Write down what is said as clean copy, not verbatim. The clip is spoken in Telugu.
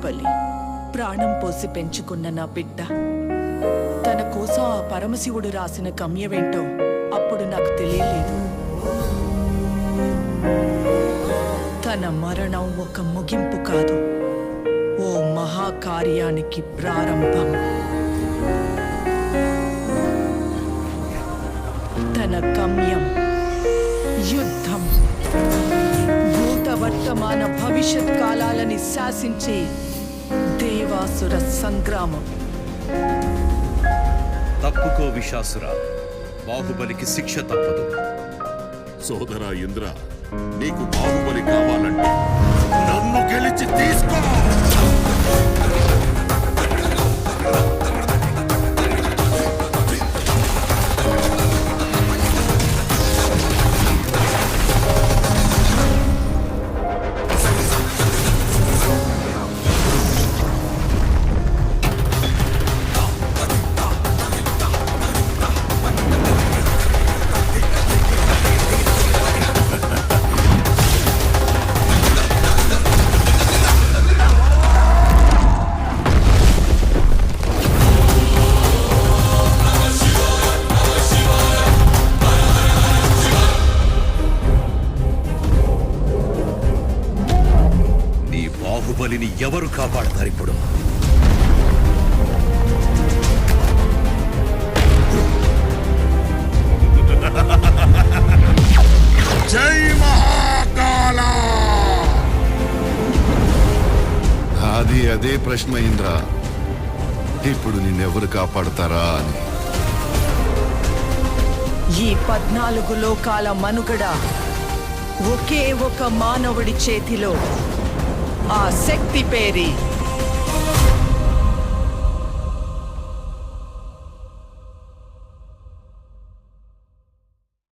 బాహుబలి ప్రాణం పోసి పెంచుకున్న నా బిడ్డ. తన కోసం ఆ పరమశివుడు రాసిన గమ్యమేంటో అప్పుడు నాకు తెలియలేదు. తన మరణం ఒక ముగింపు కాదు, ఓ మహాకార్యానికి ప్రారంభం. తన గమ్యం యుద్ధం, భూత వర్తమాన భవిష్యత్ కాలాలని శాసించే దేవాసుర సంగ్రామం. తప్పుకో విశాసుర, బాహుబలికి శిక్ష తప్పదు. సోదరా ఇంద్ర, నీకు బాహుబలి కావాలంటే నన్ను గెలిచి తీసుకో. బాహుబలిని ఎవరు కాపాడతారు ఇప్పుడు? జై మహాకాల! అదే ప్రశ్న ఇంద్ర, ఇప్పుడు నిన్నెవరు కాపాడతారా అని. ఈ 14 లోకాల మనుగడ ఒకే ఒక మానవుడి చేతిలో. ఆ శక్తి పేరి